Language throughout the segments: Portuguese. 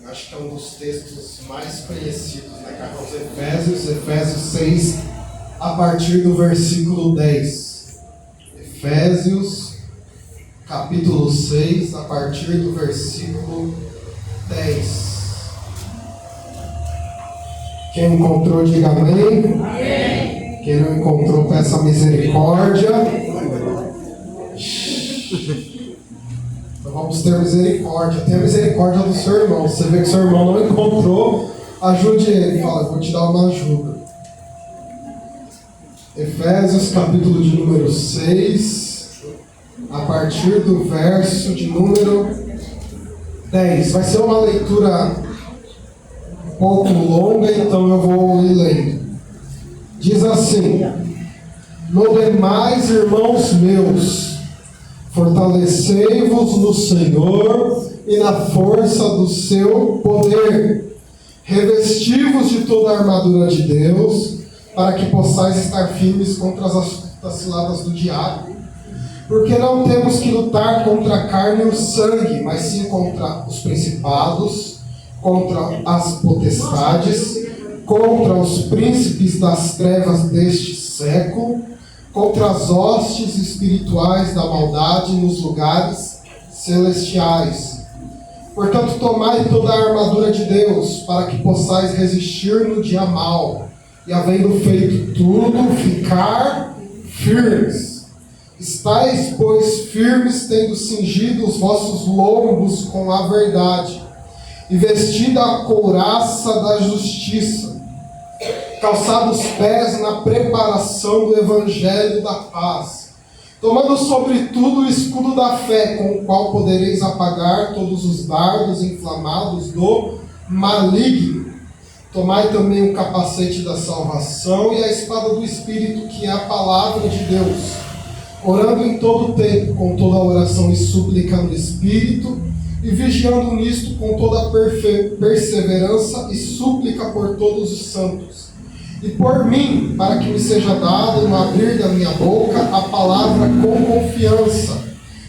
Acho que é um dos textos mais conhecidos na carta aos Efésios, Efésios 6, a partir do versículo 10. Efésios, capítulo 6, a partir do versículo 10. Quem encontrou, diga amém. Amém. Quem não encontrou, peça misericórdia. Então vamos ter misericórdia. Tenha misericórdia do seu irmão. Você vê que seu irmão não encontrou, ajude ele. Fala, eu vou te dar uma ajuda. Efésios, capítulo de número 6, a partir do verso de número 10. Vai ser uma leitura um pouco longa, então eu vou ir lendo. Diz assim: no demais, irmãos meus, fortalecei-vos no Senhor e na força do seu poder. Revesti-vos de toda a armadura de Deus, para que possais estar firmes contra as astutas ciladas do diabo. Porque não temos que lutar contra a carne e o sangue, mas sim contra os principados, contra as potestades, contra os príncipes das trevas deste século, contra as hostes espirituais da maldade nos lugares celestiais. Portanto, tomai toda a armadura de Deus, para que possais resistir no dia mau, e havendo feito tudo, ficar firmes. Estais, pois, firmes, tendo cingido os vossos lombos com a verdade, e vestida a couraça da justiça, calçado os pés na preparação do evangelho da paz, tomando sobretudo o escudo da fé, com o qual podereis apagar todos os dardos inflamados do maligno. Tomai também o capacete da salvação e a espada do Espírito, que é a palavra de Deus, orando em todo o tempo, com toda a oração e súplica no Espírito, e vigiando nisto com toda a perseverança e súplica por todos os santos. E por mim, para que me seja dado no abrir da minha boca a palavra com confiança,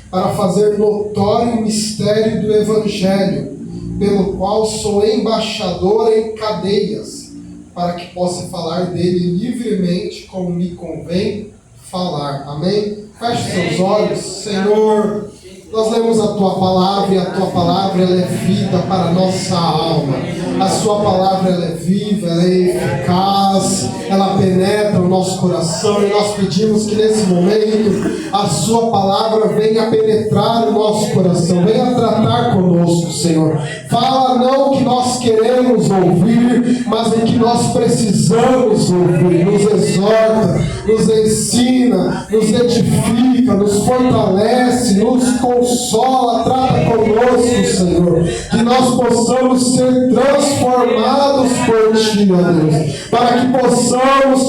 para fazer notório o mistério do Evangelho, pelo qual sou embaixador em cadeias, para que possa falar dele livremente, como me convém falar. Amém? Feche seus olhos. Senhor, nós lemos a Tua palavra, e a Tua palavra ela é vida para a nossa alma. A Sua palavra ela é viva, ela é eficaz, ela penetra o nosso coração, e nós pedimos que nesse momento a Sua palavra venha penetrar o nosso coração, venha tratar conosco, Senhor. Fala não o que nós queremos ouvir, mas o que nós precisamos ouvir. Nos exorta, nos ensina, nos edifica, nos fortalece, nos consola, trata conosco, Senhor. Que nós possamos ser transformados por Ti, ó Deus, para que possamos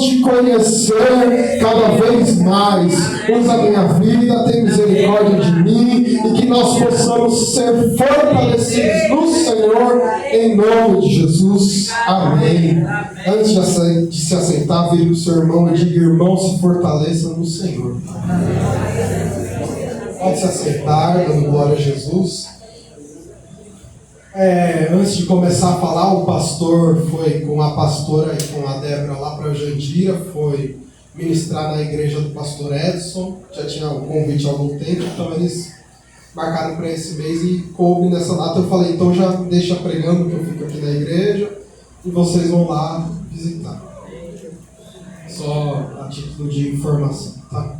Te conhecer cada vez mais. Usa a minha vida, tem misericórdia de mim, e que nós possamos ser fortalecidos no Senhor, em nome de Jesus. Amém. Antes de se assentar, vire para o seu irmão e diga: irmão, se fortaleça no Senhor. Pode se assentar, dando glória a Jesus. Antes de começar a falar, o pastor foi com a pastora e com a Débora lá para Jandira, foi ministrar na igreja do pastor Edson. Já tinha um convite há algum tempo, então eles marcaram para esse mês e coube nessa data. Eu falei, então já deixa pregando que eu fico aqui na igreja e vocês vão lá visitar. Só a título de informação, tá?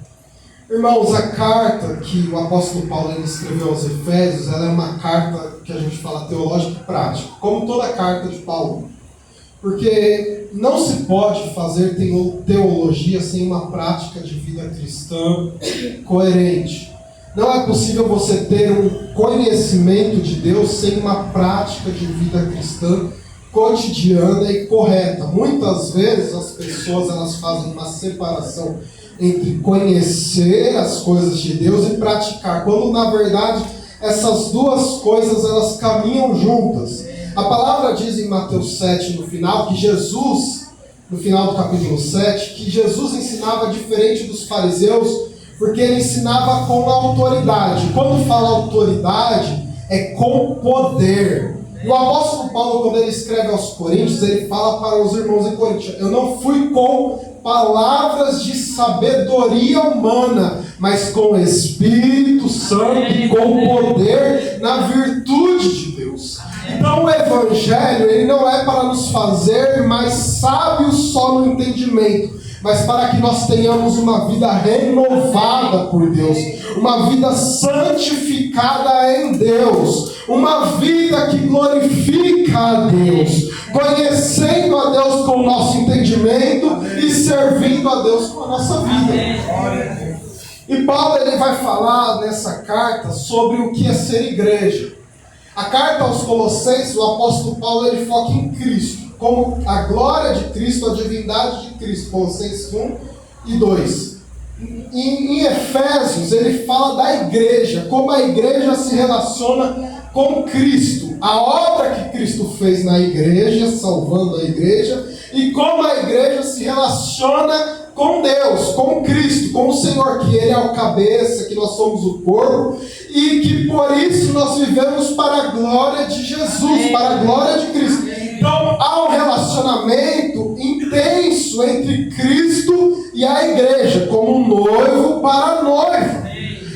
Irmãos, a carta que o apóstolo Paulo ele escreveu aos Efésios, ela é uma carta que a gente fala teológica e prática, como toda carta de Paulo. Porque não se pode fazer teologia sem uma prática de vida cristã coerente. Não é possível você ter um conhecimento de Deus sem uma prática de vida cristã cotidiana e correta. Muitas vezes as pessoas elas fazem uma separação entre conhecer as coisas de Deus e praticar, quando na verdade essas duas coisas elas caminham juntas. A palavra diz em Mateus 7 no final que Jesus, no final do capítulo 7, que Jesus ensinava diferente dos fariseus, porque ele ensinava com autoridade. Quando fala autoridade, é com poder. E o apóstolo Paulo, quando ele escreve aos Coríntios, ele fala para os irmãos em Coríntios: eu não fui com palavras de sabedoria humana, mas com o Espírito Santo e com poder na virtude de Deus. Então o Evangelho, ele não é para nos fazer mais sábios só no entendimento, mas para que nós tenhamos uma vida renovada por Deus, uma vida santificada em Deus, uma vida que glorifica a Deus, conhecendo a Deus com o nosso entendimento e servindo a Deus com a nossa vida. E Paulo, ele vai falar nessa carta sobre o que é ser igreja. A carta aos Colossenses, o apóstolo Paulo, ele foca em Cristo, como a glória de Cristo, a divindade de Cristo, Colossenses 1 e 2. Em Efésios, ele fala da igreja, como a igreja se relaciona com Cristo, a obra que Cristo fez na igreja, salvando a igreja, e como a igreja se relaciona com Deus, com Cristo, com o Senhor, que Ele é o cabeça, que nós somos o corpo, e que por isso nós vivemos para a glória de Jesus, para a glória de Cristo. Então há um relacionamento intenso entre Cristo e a igreja, como um noivo para a noiva.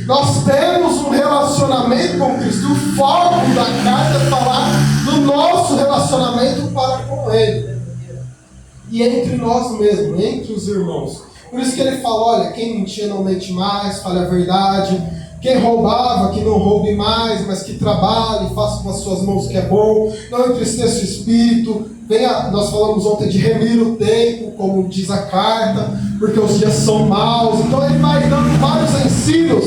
Nós temos um relacionamento com Cristo. O foco da carta é falar do nosso relacionamento para com Ele. E entre nós mesmos, entre os irmãos. Por isso que ele fala: olha, quem mentia não mente mais, fale a verdade. Quem roubava, que não roube mais, mas que trabalhe, faça com as suas mãos o que é bom. Não entristeça o espírito. Nós falamos ontem de remir o tempo, como diz a carta, porque os dias são maus. Então ele vai dando vários ensinos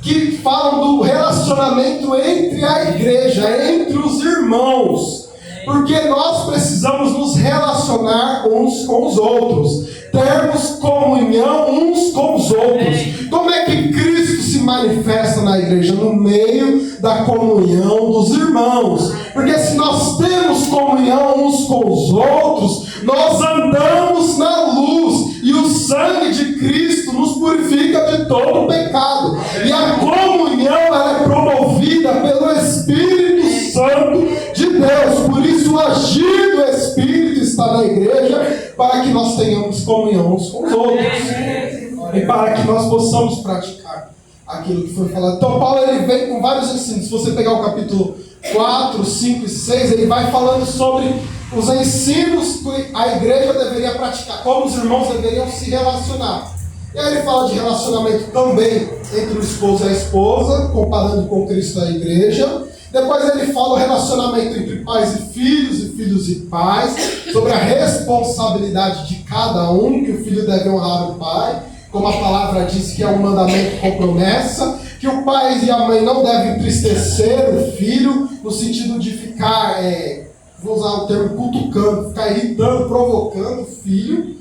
que falam do relacionamento entre a igreja, entre os irmãos. Porque nós precisamos nos relacionar uns com os outros, termos comunhão uns com os outros. Como é que Cristo se manifesta na igreja? No meio da comunhão dos irmãos. Porque se nós temos comunhão uns com os outros, nós andamos na luz, e o sangue de Cristo nos purifica de todo o pecado. E a comunhão, ela é promovida pelo Espírito Santo de Deus. Por isso o agir do Espírito está na igreja, para que nós tenhamos comunhão uns com os outros, e para que nós possamos praticar aquilo que foi falado. Então Paulo, ele vem com vários ensinos. Se você pegar o capítulo 4, 5 e 6, ele vai falando sobre os ensinos que a igreja deveria praticar, como os irmãos deveriam se relacionar. E aí ele fala de relacionamento também entre o esposo e a esposa, comparando com Cristo a igreja. Depois ele fala o relacionamento entre pais e filhos e pais, sobre a responsabilidade de cada um, que o filho deve honrar o pai, como a palavra diz que é um mandamento com promessa, que o pai e a mãe não devem entristecer o filho, no sentido de ficar, vou usar o termo cutucando, ficar irritando, provocando o filho.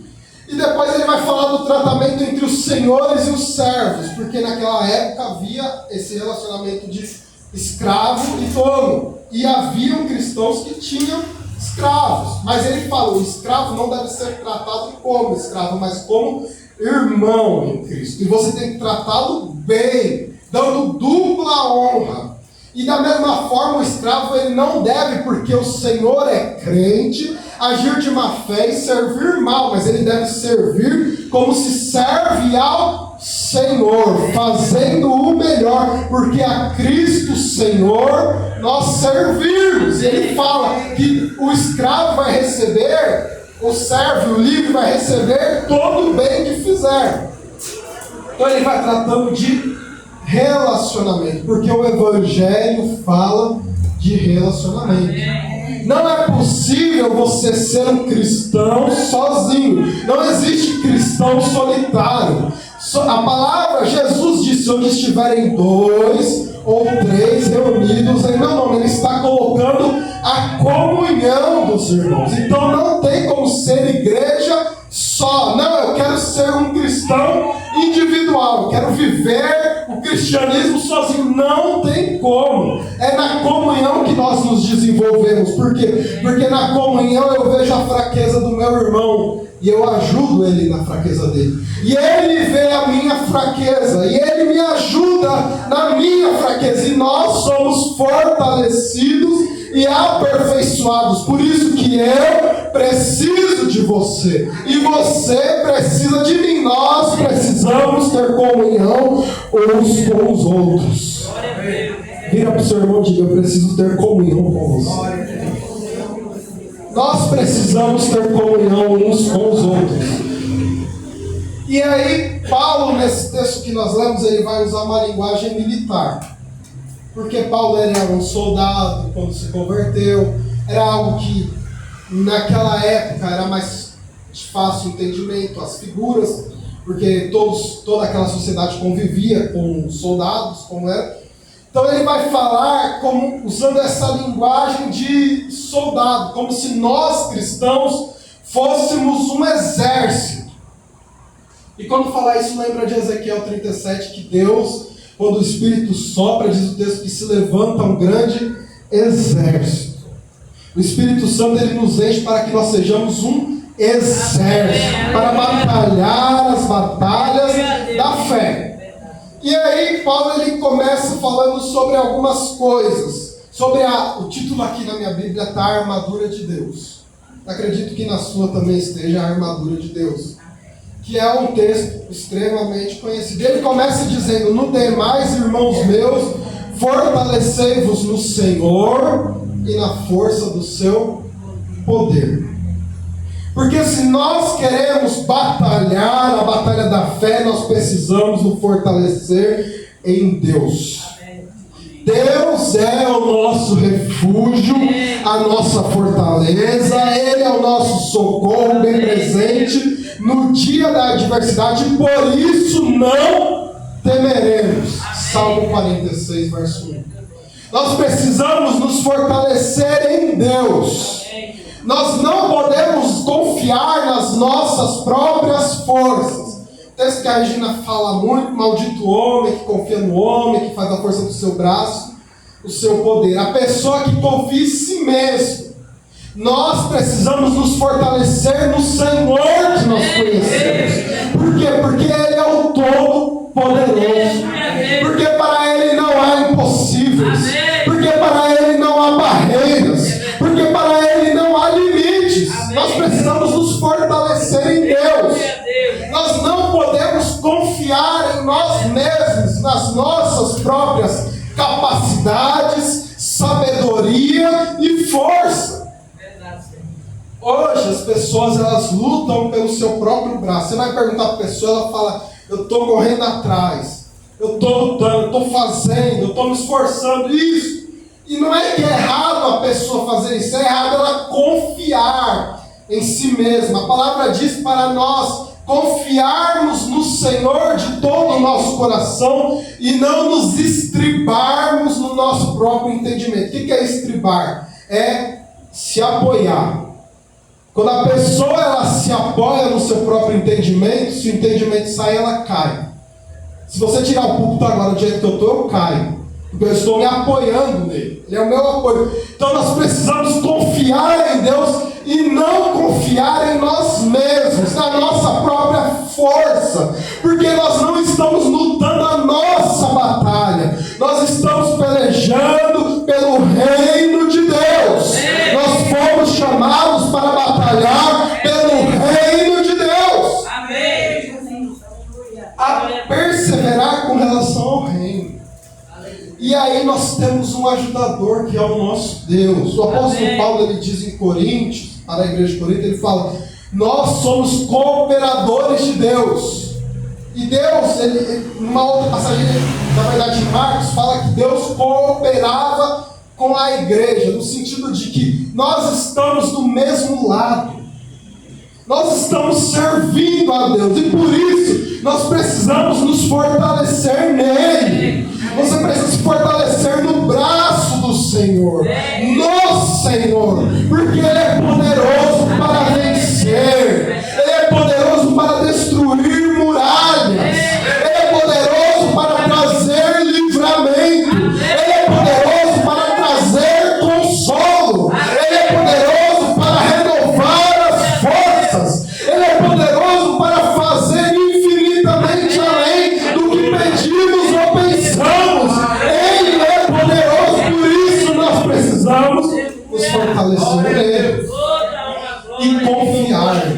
E depois ele vai falar do tratamento entre os senhores e os servos, porque naquela época havia esse relacionamento de escravo e dono, e haviam cristãos que tinham escravos, mas ele fala: o escravo não deve ser tratado como escravo, mas como irmão em Cristo, e você tem que tratá-lo bem, dando dupla honra. E da mesma forma, o escravo, ele não deve, porque o Senhor é crente, agir de má fé e servir mal, mas ele deve servir como se serve ao Senhor, fazendo o melhor, porque a Cristo Senhor nós servimos. E ele fala que o escravo vai receber, o servo, o livre vai receber todo o bem que fizer. Então ele vai tratando de relacionamento, porque o Evangelho fala de relacionamento. Não é possível você ser um cristão sozinho. Não existe cristão solitário. A palavra, Jesus disse: onde estiverem 2 ou 3 reunidos em meu nome. Ele está colocando a comunhão dos irmãos. Então não tem como ser igreja só. Não, eu quero ser um cristão individual. Eu quero viver o cristianismo sozinho. Não tem como. É na comunhão que nós nos desenvolvemos. Por quê? Porque na comunhão eu vejo a fraqueza do meu irmão e eu ajudo ele na fraqueza dele. E ele vê a minha fraqueza e ele me ajuda na minha fraqueza. E nós somos fortalecidos e aperfeiçoados. Por isso que eu preciso de você e você precisa de mim. Nós precisamos ter comunhão uns com os outros. Vira para o seu irmão e diga: eu preciso ter comunhão com você. Nós precisamos ter comunhão uns com os outros. E aí, Paulo, nesse texto que nós lemos, ele vai usar uma linguagem militar. Porque Paulo era um soldado quando se converteu. Era algo que, naquela época, era mais de fácil entendimento. As figuras, porque toda aquela sociedade convivia com soldados, como era. Então ele vai falar usando essa linguagem de soldado, como se nós cristãos fôssemos um exército. E quando falar isso, lembra de Ezequiel 37, que Deus, quando o Espírito sopra, diz o texto que se levanta um grande exército. O Espírito Santo, ele nos enche para que nós sejamos um exército, para batalhar as batalhas da fé. E aí Paulo, ele começa falando sobre algumas coisas, sobre o título aqui na minha Bíblia está a armadura de Deus. Acredito que na sua também esteja a armadura de Deus, que é um texto extremamente conhecido. Ele começa dizendo: no demais, irmãos meus, fortalecei-vos no Senhor e na força do seu poder. Porque se nós queremos batalhar a batalha da fé, nós precisamos nos fortalecer em Deus. Deus é o nosso refúgio, a nossa fortaleza, Ele é o nosso socorro bem presente no dia da adversidade, e por isso não temeremos. Salmo 46, verso 1. Nós precisamos nos fortalecer em Deus. Nós não podemos confiar nas nossas próprias forças. O texto que a Regina fala muito: maldito o homem que confia no homem, que faz a força do seu braço o seu poder. A pessoa que confia em si mesmo. Nós precisamos nos fortalecer no Senhor que nós conhecemos. Por quê? Porque Ele é o Todo-Poderoso. Porque para Ele não há impossíveis. Porque para Ele não há barreiras. Porque para Ele não há limites. Nós precisamos nos fortalecer em Deus. Nós não podemos confiar em nós mesmos, nas nossas próprias capacidades, sabedoria e força. Hoje as pessoas, elas lutam pelo seu próprio braço. Você vai perguntar para a pessoa, ela fala: eu estou correndo atrás, eu estou lutando, eu estou fazendo, eu estou me esforçando. Isso. E não é que é errado a pessoa fazer isso, é errado ela confiar em si mesma. A palavra diz para nós confiarmos no Senhor de todo o nosso coração e não nos estribarmos no nosso próprio entendimento. O que é estribar? É se apoiar. Quando a pessoa, ela se apoia no seu próprio entendimento, se o entendimento sai, ela cai. Se você tirar o púlpito agora do jeito que eu estou, eu caio. Porque eu estou me apoiando nele. Ele é o meu apoio. Então nós precisamos confiar em Deus e não confiar em nós mesmos, na nossa própria força. Porque nós não estamos lutando a nossa batalha. Nós estamos pelejando pelo reino de Deus. Nós fomos chamados para batalhar pelo reino de Deus. A perseverar com relação ao reino. E aí nós temos um ajudador, que é o nosso Deus. O apóstolo Paulo, ele diz em Coríntios, para a igreja de Corinto, ele fala: nós somos cooperadores de Deus. E Deus, numa outra passagem, na verdade em Marcos, fala que Deus cooperava com a igreja, no sentido de que nós estamos do mesmo lado. Nós estamos servindo a Deus, e por isso nós precisamos nos fortalecer nele. Você precisa se fortalecer no braço do Senhor, no Senhor, porque Ele é poderoso para vencer, Ele é poderoso para destruir muralhas, Ele é poderoso para trazer livramento, Ele é poderoso para trazer consolo, Ele é poderoso para renovar as forças, Ele é poderoso para fazer infinitamente além do que pedimos ou pensamos. Ele é poderoso, por isso nós precisamos fortalecer nele e confiar.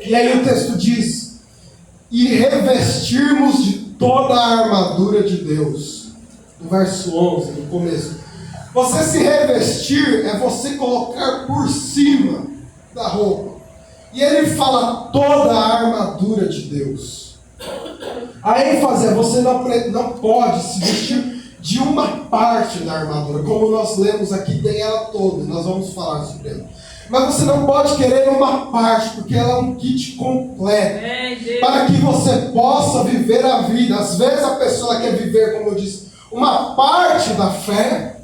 E aí o texto diz: e revestirmos de toda a armadura de Deus. No verso 11, no começo. Você se revestir é você colocar por cima da roupa. E ele fala toda a armadura de Deus. A ênfase é você não pode se vestir de uma parte da armadura. Como nós lemos aqui, tem ela toda. Nós vamos falar sobre ela. Mas você não pode querer uma parte, porque ela é um kit completo. Para que você possa viver a vida. Às vezes a pessoa quer viver, como eu disse, uma parte da fé.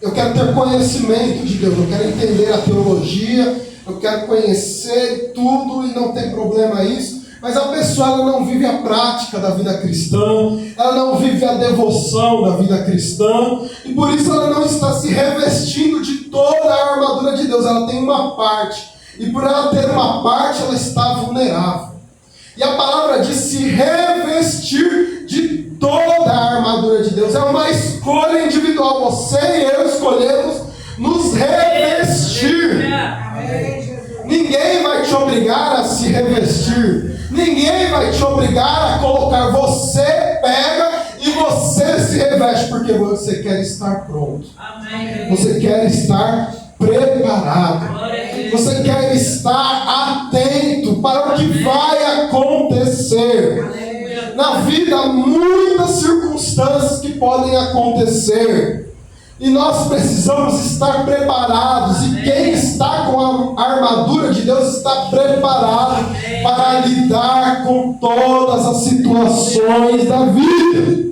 Eu quero ter conhecimento de Deus. Eu quero entender a teologia. Eu quero conhecer tudo e não tem problema isso. Mas a pessoa ela não vive a prática da vida cristã, ela não vive a devoção da vida cristã, e por isso ela não está se revestindo de toda a armadura de Deus. Ela tem uma parte, e por ela ter uma parte, ela está vulnerável. E a palavra diz se revestir de toda a armadura de Deus. É uma escolha individual. Você e eu escolhemos nos revestir. Ninguém vai te obrigar a se revestir. Ninguém vai te obrigar a colocar. Você pega e você se reveste, porque você quer estar pronto. Você quer estar preparado. Você quer estar atento para o que vai acontecer. Na vida há muitas circunstâncias que podem acontecer. E nós precisamos estar preparados. E quem está com a armadura de Deus está preparado para lidar com todas as situações da vida.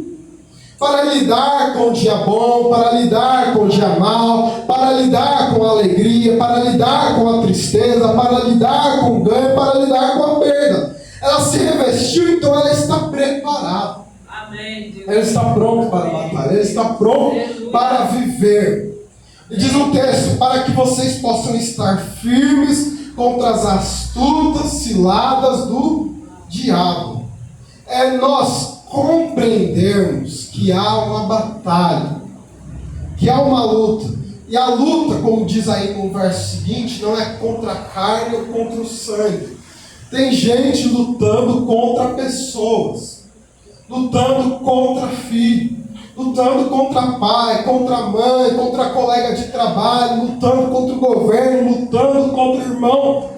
Para lidar com o dia bom, para lidar com o dia mal, para lidar com a alegria, para lidar com a tristeza, para lidar com o ganho, para lidar com a perda. Ela se revestiu, então ela está preparada. Ele está pronto para matar, ele está pronto para viver. E diz o texto: para que vocês possam estar firmes contra as astutas ciladas do diabo. É nós compreendermos que há uma batalha, que há uma luta. E a luta, como diz aí no verso seguinte, não é contra a carne ou contra o sangue. Tem gente lutando contra pessoas. Lutando contra filho, lutando contra pai, contra mãe, contra colega de trabalho, lutando contra o governo, lutando contra o irmão.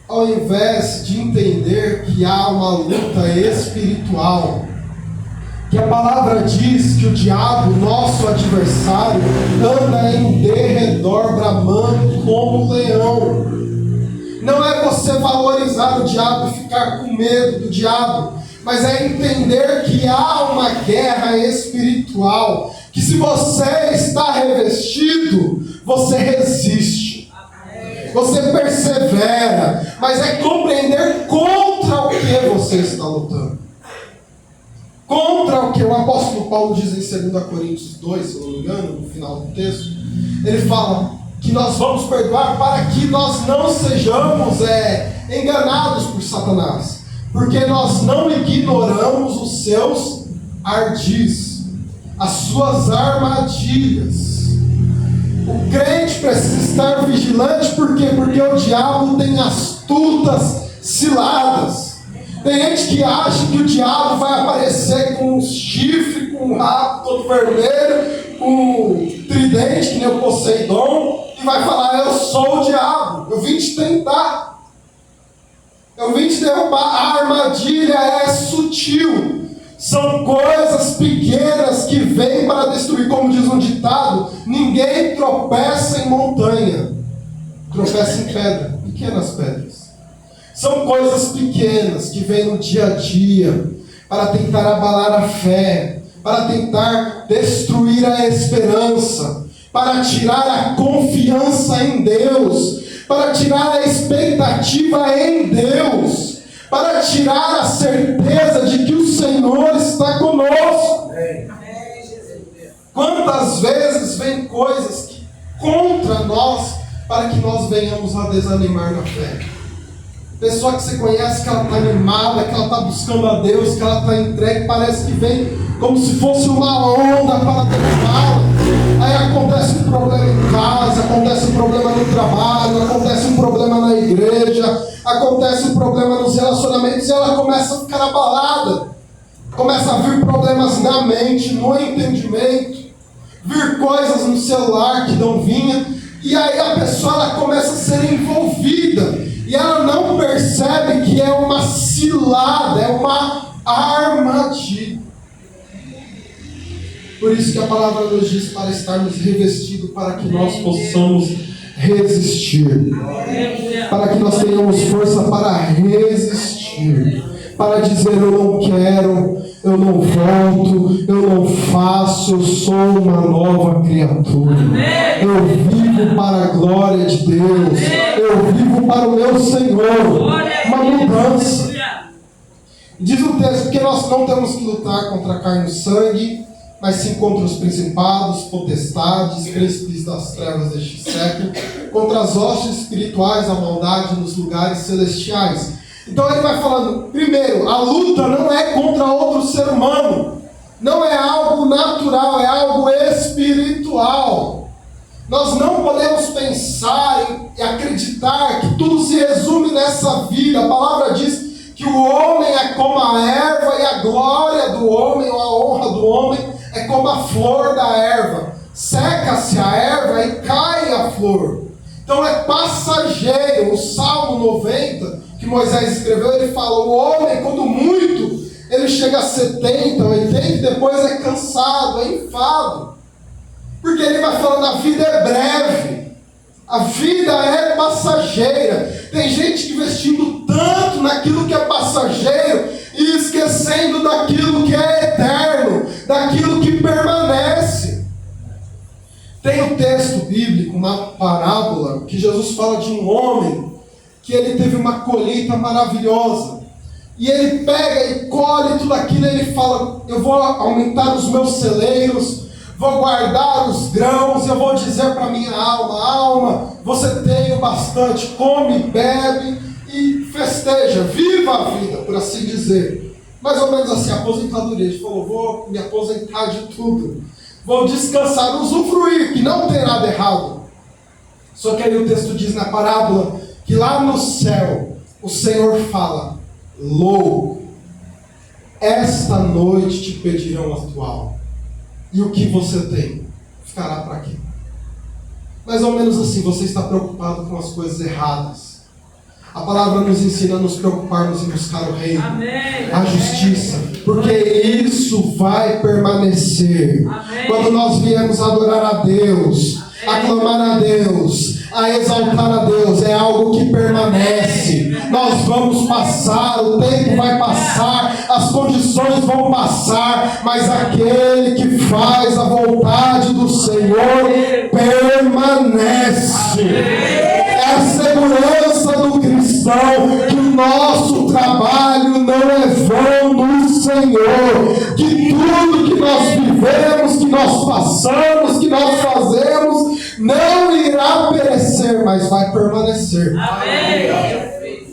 Ao invés de entender que há uma luta espiritual, que a palavra diz que o diabo, nosso adversário, anda em derredor bramando como um leão. Não é você valorizar o diabo e ficar com medo do diabo, mas é entender que há uma guerra espiritual, que se você está revestido, você resiste, você persevera, mas é compreender contra o que você está lutando. Contra o que o apóstolo Paulo diz em 2 Coríntios 2, se eu não me engano, no final do texto, ele fala que nós vamos perdoar para que nós não sejamos enganados por Satanás. Porque nós não ignoramos os seus ardis, as suas armadilhas. O crente precisa estar vigilante, por quê? Porque o diabo tem astutas ciladas. Tem gente que acha que o diabo vai aparecer com um chifre, com um rabo todo vermelho, com um tridente, que nem o Poseidon, e vai falar: eu sou o diabo, eu vim te tentar. Eu vim te derrubar. A armadilha é sutil. São coisas pequenas que vêm para destruir. Como diz um ditado: ninguém tropeça em montanha, tropeça em pedra, pequenas pedras. São coisas pequenas que vêm no dia a dia para tentar abalar a fé, para tentar destruir a esperança, para tirar a confiança em Deus, para tirar a expectativa em Deus, para tirar a certeza de que o Senhor está conosco. Quantas vezes vem coisas contra nós para que nós venhamos a desanimar na fé? Pessoa que você conhece, que ela está animada, que ela está buscando a Deus, que ela está entregue, parece que vem como se fosse uma onda para derrubá-la. Aí acontece um problema em casa, acontece um problema no trabalho, acontece um problema na igreja, acontece um problema nos relacionamentos, e ela começa a ficar abalada. Começa a vir problemas na mente, no entendimento, vir coisas no celular que não vinha, e aí a pessoa ela começa a ser envolvida, e ela não percebe que é uma cilada, é uma armadilha. Por isso que a palavra nos diz para estarmos revestidos, para que nós possamos resistir, para que nós tenhamos força para resistir, para dizer: eu não quero, eu não volto, eu não faço, eu sou uma nova criatura. Eu vivo para a glória de Deus, eu vivo para o meu Senhor. Uma mudança. Diz o texto: porque nós não temos que lutar contra carne e sangue, mas sim contra os principados, potestades, príncipes das trevas deste século, contra as hostes espirituais da maldade nos lugares celestiais. Então ele vai falando, primeiro, a luta não é contra outro ser humano, não é algo natural, é algo espiritual. Nós não podemos pensar e acreditar que tudo se resume nessa vida. A palavra diz que o homem é como a erva, e a glória do homem, ou a honra do homem, é como a flor da erva. Seca-se a erva e cai a flor. Então é passageiro. O Salmo 90, que Moisés escreveu, ele fala: o homem, quando muito, ele chega a 70, 80, e depois é cansado, é enfado. Porque ele vai falando: a vida é breve, a vida é passageira. Tem gente investindo tanto naquilo que é passageiro e esquecendo daquilo que é eterno, daquilo que permanece. Tem um texto bíblico, uma parábola, que Jesus fala de um homem que ele teve uma colheita maravilhosa, e ele pega e colhe tudo aquilo, e ele fala: eu vou aumentar os meus celeiros, vou guardar os grãos, eu vou dizer para minha alma: alma, você tem bastante, come, bebe e festeja, viva a vida, por assim dizer. Mais ou menos assim, a aposentadoria. Ele falou: vou me aposentar de tudo, vou descansar, usufruir, que não tem nada errado. Só que aí o texto diz na parábola que lá no céu o Senhor fala: louco, esta noite te pedirão a tua alma, e o que você tem ficará para quê? Mais ou menos assim, você está preocupado com as coisas erradas. A palavra nos ensina a nos preocuparmos em buscar o reino, amém, a justiça, porque isso vai permanecer. Amém. Quando nós viemos adorar a Deus, amém, a clamar a Deus, a exaltar a Deus, é algo que permanece. Nós vamos passar, o tempo vai passar, as condições vão passar, mas aquele que faz a vontade do Senhor permanece. É a segurança do cristão, que o nosso trabalho não é vão no Senhor, que tudo que nós vivemos, que nós passamos, que nós fazemos, não irá perecer, mas vai permanecer. Amém.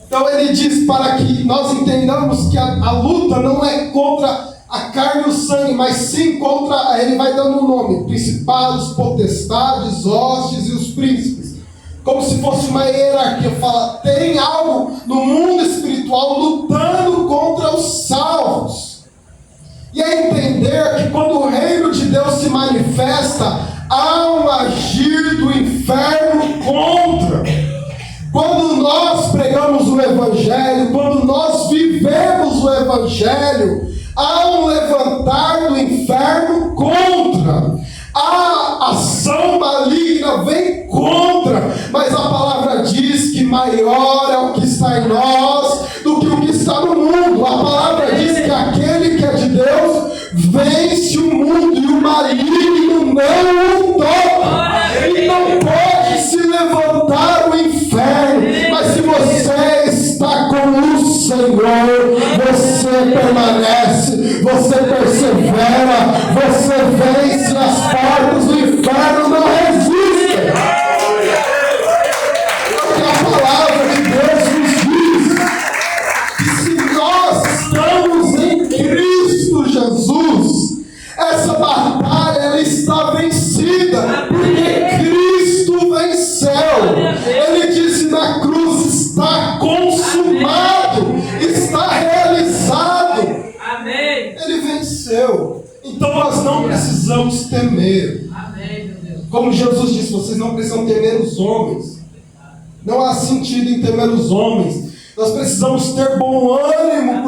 Então ele diz para que nós entendamos que a luta não é contra a carne e o sangue, mas sim contra, ele vai dando um nome: principados, potestades, hostes e os príncipes. Como se fosse uma hierarquia. Fala, tem algo no mundo espiritual lutando contra os salvos. E é entender que quando o reino de Deus se manifesta, há um agir do inferno contra. Quando nós pregamos o Evangelho, quando nós vivemos o Evangelho, há um levantar do inferno contra. A ação maligna vem contra, mas a palavra diz que maior é o que está em nós do que o que está no mundo. A palavra diz que aquele que é de Deus vence o mundo, e o maligno não o toca. E não pode se levantar o inferno, mas se você está com o Senhor, você permanece, você persevera, você vence. As portas do inferno não resistem. Porque a palavra de Deus nos diz que se nós estamos em Cristo Jesus, essa batalha ela está vencida. nós não precisamos temer. Como Jesus disse, vocês não precisam temer os homens. Não há sentido em temer os homens. Nós precisamos ter bom ânimo,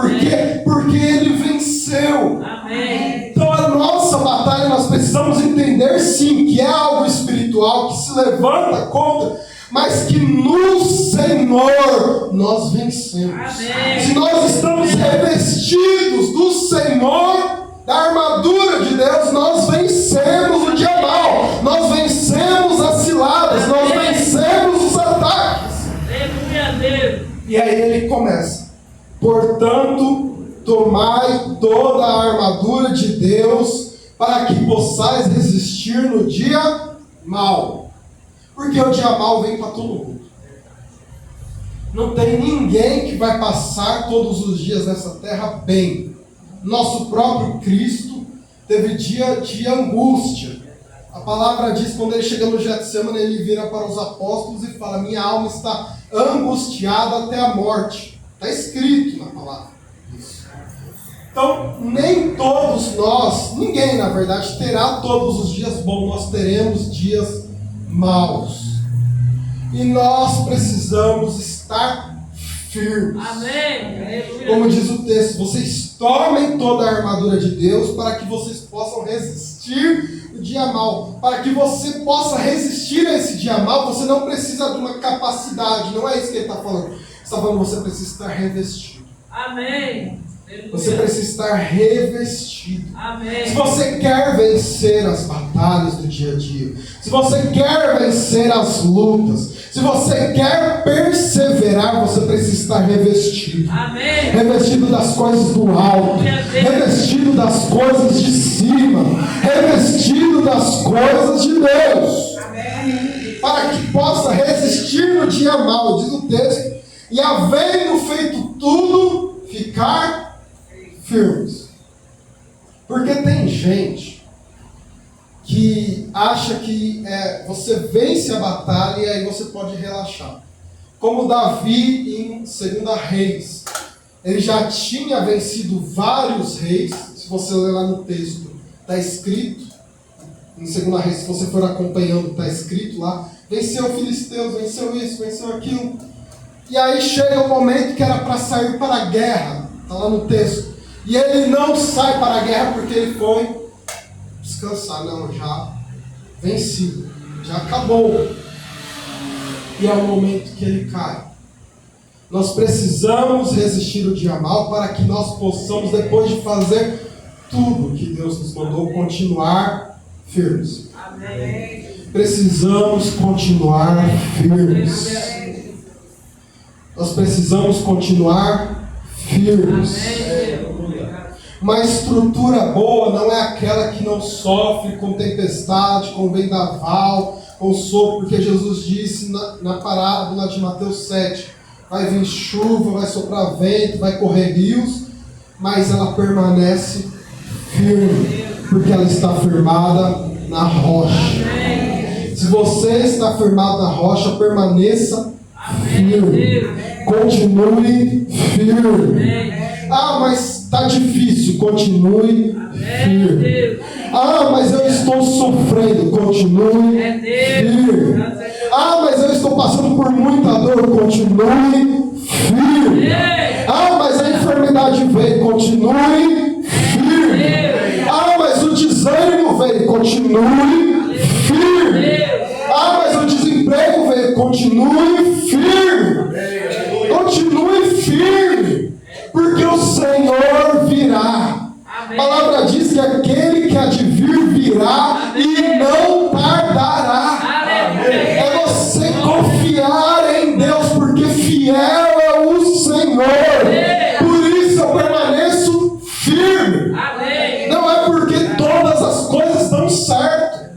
porque Ele venceu. Amém. Então a nossa batalha nós precisamos entender sim que é algo espiritual que se levanta contra, mas que no Senhor nós vencemos. Amém. Se nós estamos revestidos do Senhor, da armadura de Deus, nós vencemos o dia mau, nós vencemos as ciladas, nós vencemos os ataques. Aleluia, Deus. E aí ele começa: portanto, tomai toda a armadura de Deus, para que possais resistir no dia mau. Porque o dia mau vem para todo mundo. Não tem ninguém que vai passar todos os dias nessa terra bem. Nosso próprio Cristo teve dia de angústia. A palavra diz, quando ele chega no Getsemane, ele vira para os apóstolos e fala: minha alma está angustiada até a morte. Está escrito na palavra isso. Então, nem todos nós, ninguém na verdade, terá todos os dias bons. Nós teremos dias maus. E nós precisamos estar firmes. Amém. Como diz o texto, vocês tomem toda a armadura de Deus para que vocês possam resistir o dia mau. Para que você possa resistir a esse dia mau, você não precisa de uma capacidade. Não é isso que ele está falando. Ele está falando, você precisa estar revestido. Amém. Você precisa estar revestido. Amém. Se você quer vencer as batalhas do dia a dia, se você quer vencer as lutas, se você quer perseverar, você precisa estar revestido. Amém. Revestido das coisas do alto, revestido das coisas de cima, revestido das coisas de Deus. Amém. Para que possa resistir no dia mau, diz o texto, e havendo feito tudo, ficar firmes. Porque tem gente que acha que você vence a batalha e aí você pode relaxar. Como Davi em 2 Reis. Ele já tinha vencido vários reis. Se você ler lá no texto, está escrito. Em 2 Reis, se você for acompanhando, está escrito lá. Venceu filisteus, venceu isso, venceu aquilo. E aí chega o momento que era para sair para a guerra. Está lá no texto. E ele não sai para a guerra porque ele foi descansar. Não, já venci, já acabou. E é o momento que ele cai. Nós precisamos resistir o dia mau para que nós possamos, depois de fazer tudo que Deus nos mandou, continuar firmes. Amém. Precisamos continuar firmes. Nós precisamos continuar firmes. Amém. Uma estrutura boa não é aquela que não sofre com tempestade, com vendaval, com sopro, porque Jesus disse na parábola de Mateus 7, vai vir chuva, vai soprar vento, vai correr rios, mas ela permanece firme, porque ela está firmada na rocha. Se você está firmado na rocha, permaneça firme, continue firme. Ah, mas está difícil, continue firme. Ah, mas eu estou sofrendo, continue firme. Ah, mas eu estou passando por muita dor, continue firme. Ah, mas a enfermidade veio, continue firme. Ah, mas o desânimo veio, continue firme. Ah, mas o desemprego veio, continue firme. Continue firme. Porque o Senhor virá. A palavra diz que aquele que há de vir virá e não tardará. É você confiar em Deus, porque fiel é o Senhor. Por isso eu permaneço firme. Não é porque todas as coisas dão certo.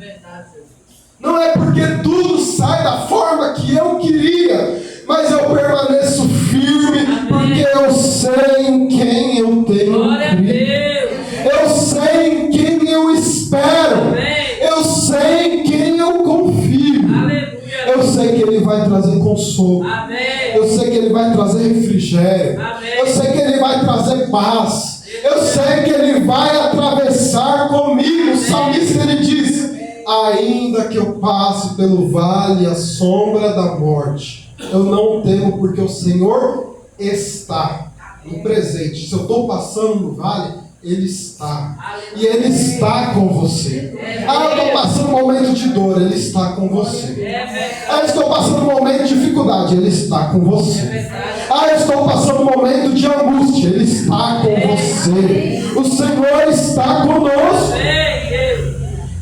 Não é porque tudo sai da forma que eu queria. Mas eu permaneço firme, porque eu sei em quem eu tenho crido. Eu sei em quem eu espero. Eu sei em quem eu confio. Eu sei que Ele vai trazer consolo. Eu sei que Ele vai trazer refrigério. Eu sei que Ele vai trazer paz. Eu sei que Ele vai atravessar comigo. O salmista ele diz: ainda que eu passe pelo vale, a sombra da morte, eu não temo, porque o Senhor está no presente. Se eu estou passando no vale, Ele está. E Ele está com você. Eu estou passando um momento de dor, Ele está com você. Eu estou passando um momento de dificuldade, Ele está com você. Eu estou passando um momento de angústia, Ele está com você. O Senhor está conosco.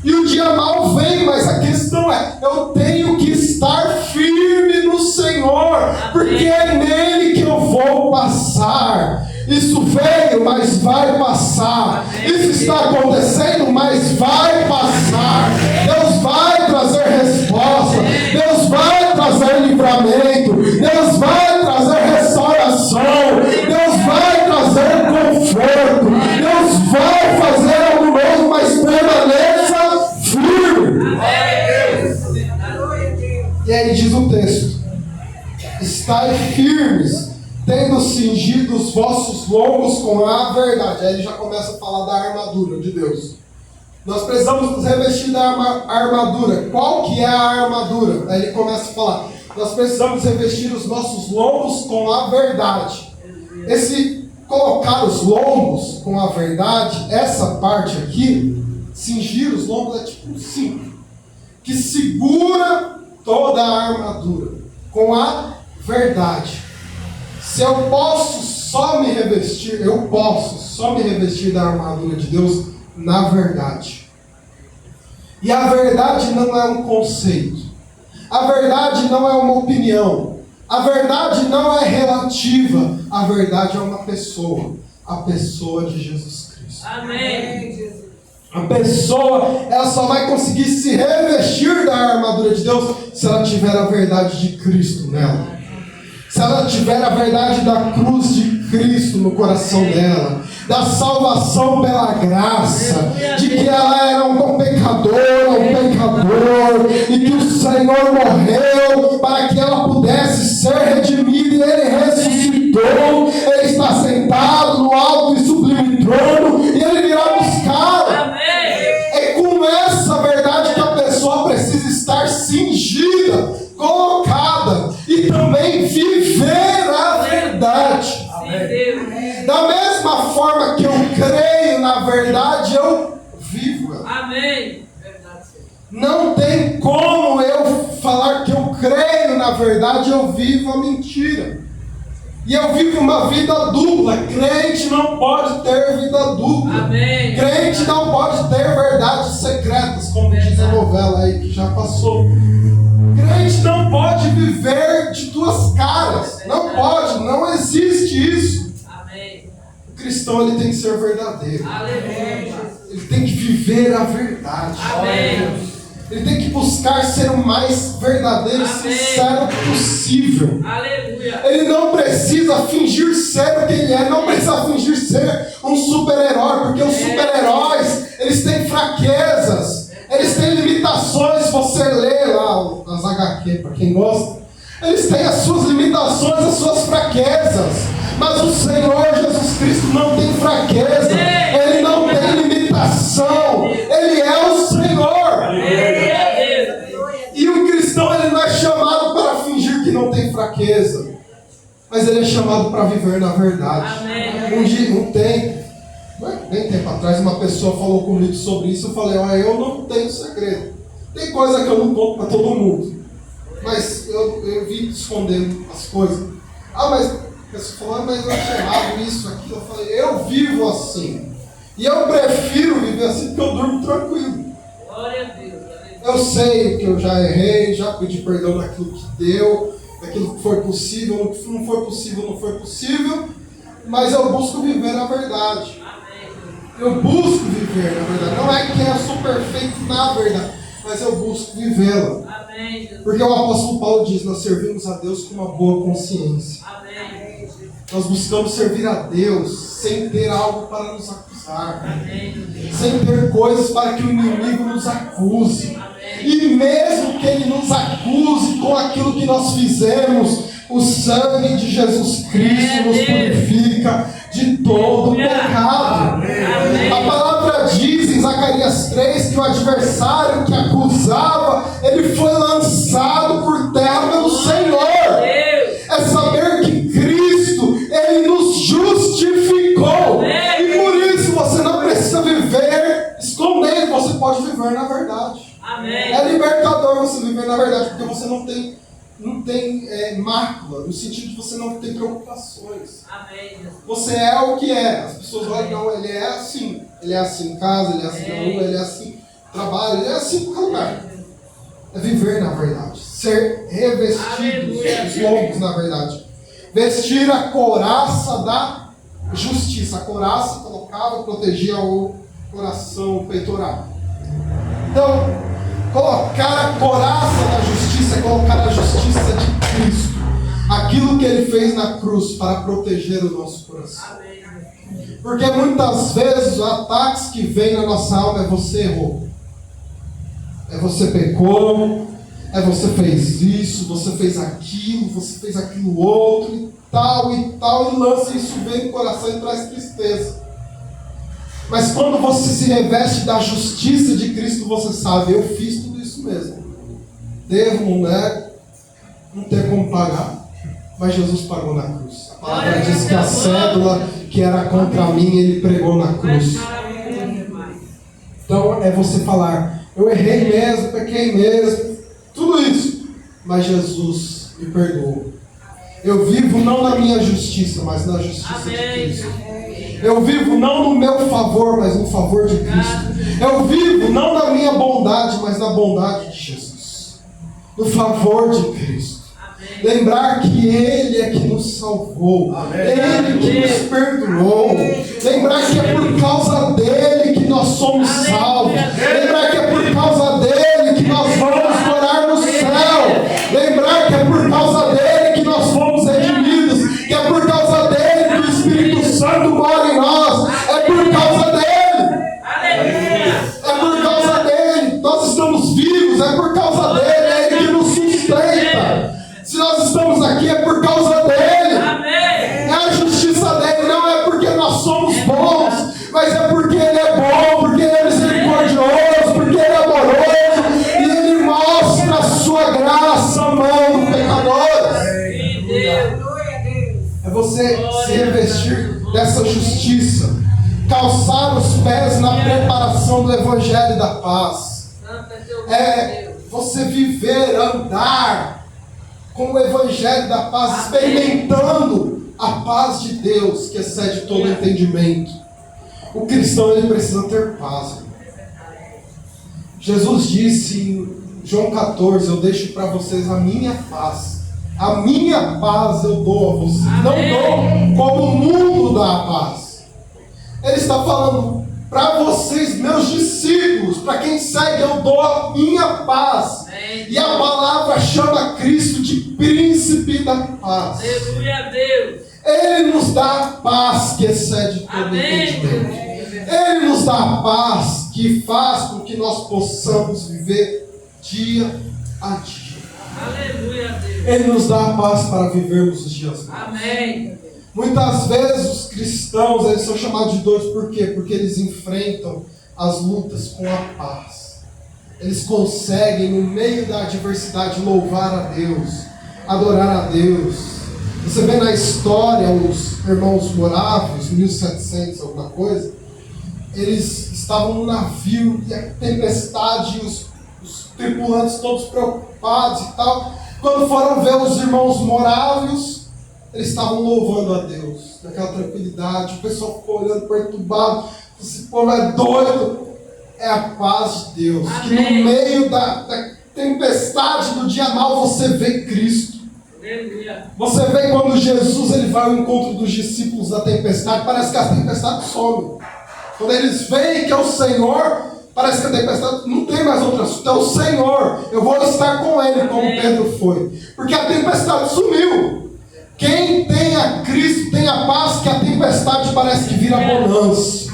E o dia mal vem, mas a questão é: eu tenho que estar firme no Senhor, porque é nele que eu vou passar. Isso veio, mas vai passar. Isso está acontecendo, mas vai passar. Deus vai trazer resposta. Deus vai trazer livramento. Deus vai trazer restauração. Deus vai trazer conforto. Deus vai fazer algo novo, mas permaneça firme. E aí diz o texto: estai firmes, tendo cingido os vossos lombos com a verdade. Aí ele já começa a falar da armadura de Deus. Nós precisamos nos revestir da armadura. Qual que é a armadura? Aí ele começa a falar: nós precisamos revestir os nossos lombos com a verdade. Esse colocar os lombos com a verdade, essa parte aqui, cingir os lombos, é tipo um cinto que segura toda a armadura com a verdade. Se eu posso só me revestir, eu posso só me revestir da armadura de Deus na verdade. E a verdade não é um conceito. A verdade não é uma opinião. A verdade não é relativa. A verdade é uma pessoa. A pessoa de Jesus Cristo. Amém. A pessoa, ela só vai conseguir se revestir da armadura de Deus se ela tiver a verdade de Cristo nela. Se ela tiver a verdade da cruz de Cristo no coração dela, da salvação pela graça, de que ela era um pecador, e que o Senhor morreu para que ela pudesse ser redimida, e Ele ressuscitou, Ele está sentado no alto e sublime trono, e Ele virá buscar. É com essa verdade que a pessoa precisa estar cingida, colocada, e também viver a verdade. Amém. Da mesma forma que eu creio na verdade, eu vivo ela. Amém. Não tem como eu falar que eu creio na verdade, eu vivo a mentira. E eu vivo uma vida dupla. Crente não pode ter vida dupla. Amém. Crente não pode ter verdades secretas, como diz a novela aí que já passou. Crente não pode viver de duas caras. Não pode, não existe isso. Amém. O cristão ele tem que ser verdadeiro. Aleluia. Ele tem que viver a verdade. Amém. Ele tem que buscar ser o mais verdadeiro e sincero possível. Aleluia. Ele não precisa fingir ser o que ele é. Não precisa fingir ser um super-herói. Porque os super-heróis, eles têm fraquezas. Eles têm limitações. Se você lê lá as HQ, para quem gosta, eles têm as suas limitações, as suas fraquezas. Mas o Senhor Jesus Cristo não tem fraqueza. Ele não tem limitação. Ele é o Senhor. E o cristão ele não é chamado para fingir que não tem fraqueza, mas ele é chamado para viver na verdade. Bem tempo atrás, uma pessoa falou comigo sobre isso. Eu falei: olha, eu não tenho segredo. Tem coisa que eu não conto para todo mundo, mas eu vim escondendo as coisas. Mas a pessoa falou: mas eu achei errado isso, aquilo. Eu falei: eu vivo assim. E eu prefiro viver assim porque eu durmo tranquilo. Glória a Deus. Eu sei que eu já errei, já pedi perdão daquilo que deu, daquilo que foi possível, no que não foi possível, não foi possível, mas eu busco viver na verdade. Eu busco viver na verdade. Não é que eu sou perfeito na verdade, mas eu busco vivê-la. Porque o apóstolo Paulo diz: nós servimos a Deus com uma boa consciência. Nós buscamos servir a Deus sem ter algo para nos acusar, sem ter coisas para que o inimigo nos acuse. E mesmo que ele nos acuse com aquilo que nós fizemos, o sangue de Jesus Cristo nos purifica, de todo pecado. A palavra diz em Zacarias 3 que o adversário que acusava, ele foi lançado por terra pelo Senhor. É saber que Cristo, ele nos justificou. E por isso você não precisa viver escondendo, você pode viver na verdade. É libertador você viver na verdade, porque você não tem mácula, no sentido de você não ter preocupações. Você é o que é. As pessoas olham, não, ele é assim. Ele é assim em casa, ele é assim na rua, ele é assim no trabalho, ele é assim em qualquer lugar. É viver na verdade. Ser revestidos, os lombos na verdade. Vestir a couraça da justiça. A couraça colocava, protegia o coração, o peitoral. Então, colocar a couraça da justiça é colocar a justiça de Cristo. Aquilo que Ele fez na cruz para proteger o nosso coração. Porque muitas vezes os ataques que vêm na nossa alma é você errou. É você pecou. É você fez isso, você fez aquilo outro e tal, e lança isso bem no coração e traz tristeza. Mas quando você se reveste da justiça de Cristo, você sabe, eu fiz tudo isso mesmo. Devo, não nego, não tem como pagar. Mas Jesus pagou na cruz. A palavra diz que a cédula que era contra mim, Ele pregou na cruz. Então é você falar, eu errei mesmo, pequei mesmo, tudo isso. Mas Jesus me perdoou. Eu vivo não na minha justiça, mas na justiça de Cristo. Eu vivo não no meu favor, mas no favor de Cristo. Eu vivo não na minha bondade, mas na bondade de Jesus. No favor de Cristo. Lembrar que Ele é que nos salvou. Ele que nos perdoou. Lembrar que é por causa dEle que nós somos salvos. Lembrar que é por causa dEle que nós vamos morar no céu. Lembrar que é por causa dEle que nós fomos redimidos. Que é por causa dEle que o Espírito Santo mora em nós. É por causa dEle. É por causa dEle. Nós estamos vivos. É por causa dEle. É Ele que nos sustenta. Se nós estamos aqui é por causa dEle. É a justiça dEle. Não é porque nós somos bons, mas é porque Ele é bom, porque Ele é misericordioso, porque Ele é amoroso. E Ele mostra a sua graça amando pecadores. É você se revestir dessa justiça. Calçar os pés na preparação do Evangelho da paz. É você viver, andar com o Evangelho da paz, experimentando a paz de Deus que excede todo entendimento. O cristão, ele precisa ter paz. Jesus disse em João 14, eu deixo para vocês a minha paz. A minha paz eu dou a vocês. Não dou como o mundo dá a paz. Ele está falando para vocês, meus discípulos, para quem segue, eu dou a minha paz. E a palavra chama Cristo de príncipe da paz. Aleluia a Deus. Ele nos dá a paz que excede todo entendimento. Ele nos dá a paz que faz com que nós possamos viver dia a dia. Aleluia a Deus. Ele nos dá a paz para vivermos os dias bons. Amém. Muitas vezes os cristãos, eles são chamados de doidos, por quê? Porque eles enfrentam as lutas com a paz. Eles conseguem, no meio da adversidade, louvar a Deus, adorar a Deus. Você vê na história os irmãos morávios, 1700 alguma coisa, eles estavam no navio e a tempestade, os tripulantes todos preocupados e tal. Quando foram ver os irmãos morávios, eles estavam louvando a Deus, naquela tranquilidade. O pessoal ficou olhando perturbado. Esse povo é doido. É a paz de Deus. Amém. Que no meio da tempestade do dia mau você vê Cristo. Aleluia. Você vê quando Jesus ele vai ao encontro dos discípulos da tempestade, parece que a tempestade some. Quando eles veem que é o Senhor, parece que a tempestade não tem mais outro assunto. É o Senhor. Eu vou estar com Ele, como Pedro foi. Porque a tempestade sumiu. Quem tem a Cristo tem a paz que a tempestade parece que vira bonança.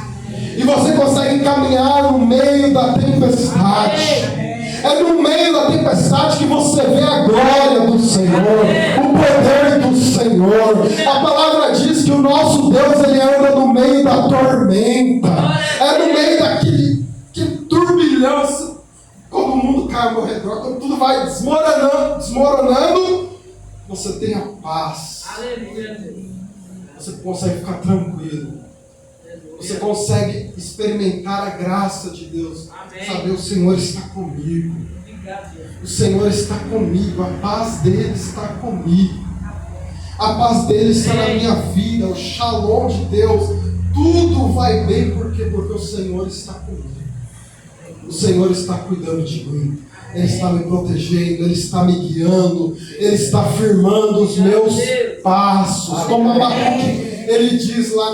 E você consegue caminhar no meio da tempestade. É no meio da tempestade que você vê a glória do Senhor, o poder do Senhor. A palavra diz que o nosso Deus, Ele é da tormenta, é no meio daquele turbilhão, quando o mundo cai ao meu redor, quando tudo vai desmoronando, você tem a paz. Aleluia, Deus. Você consegue ficar tranquilo. Você consegue experimentar a graça de Deus. Amém. Saber o Senhor está comigo. Obrigado, Deus. O Senhor está comigo. A paz dele está comigo. A paz dele está na minha vida. O shalom de Deus. Tudo vai bem porque o Senhor está comigo. O Senhor está cuidando de mim. Ele está me protegendo, Ele está me guiando, Ele está firmando os meus passos. Como Abacuque, ele diz lá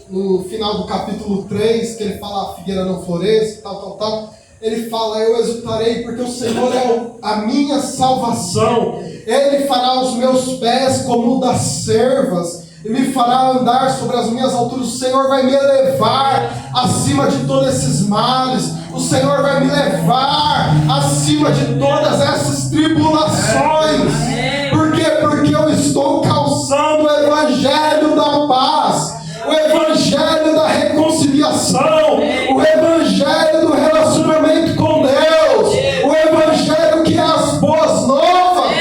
no final do capítulo 3, que ele fala: a figueira não floresce, tal. Ele fala: eu exultarei porque o Senhor é a minha salvação. Ele fará os meus pés como o das cervas e me fará andar sobre as minhas alturas. O Senhor vai me elevar acima de todos esses males. O Senhor vai me levar acima de todas essas tribulações. Por quê? Porque eu estou calçando o evangelho da paz, o evangelho da reconciliação, o evangelho do relacionamento com Deus, o evangelho que é as boas novas.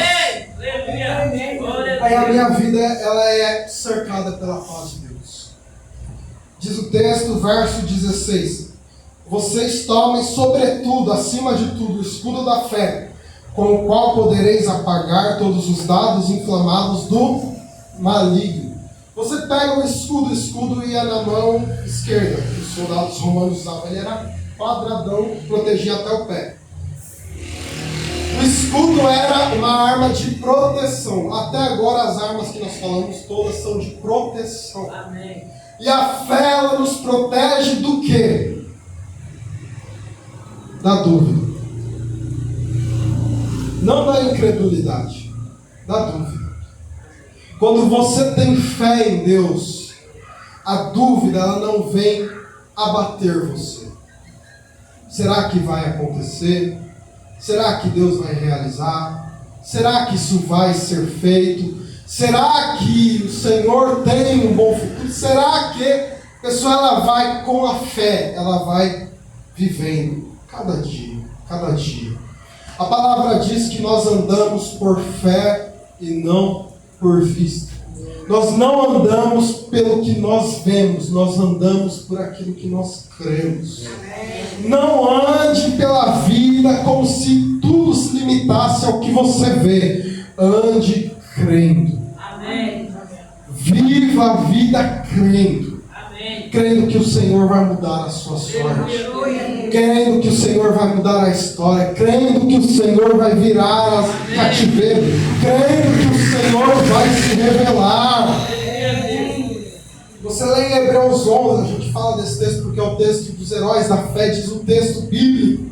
Aí a minha vida, ela é cercada pela paz de Deus. Diz o texto, verso 16: vocês tomem sobretudo, acima de tudo, o escudo da fé, com o qual podereis apagar todos os dardos inflamados do maligno. Você pega o escudo ia na mão esquerda, que os soldados romanos usavam. Ele era quadradão, protegia até o pé. O escudo era uma arma de proteção. Até agora as armas que nós falamos todas são de proteção. Amém. E a fé, ela nos protege do quê? Da dúvida. Não da incredulidade, da dúvida. Quando você tem fé em Deus, a dúvida, ela não vem abater você. Será que vai acontecer? Será que Deus vai realizar? Será que isso vai ser feito? Será que o Senhor tem um bom futuro? Será que a pessoa, ela vai com a fé, ela vai vivendo cada dia, cada dia. A palavra diz que nós andamos por fé e não por vista. Nós não andamos pelo que nós vemos, nós andamos por aquilo que nós cremos. Não ande pela vida como se tudo se limitasse ao que você vê. Ande crendo. Amém. Viva a vida crendo. Amém. Crendo que o Senhor vai mudar a sua sorte. Crendo que o Senhor vai mudar a história. Crendo que o Senhor vai virar as cativeiro. Crendo que o Senhor vai se revelar. Você lê em Hebreus 11, a gente fala desse texto porque é o texto dos heróis da fé, diz o texto bíblico,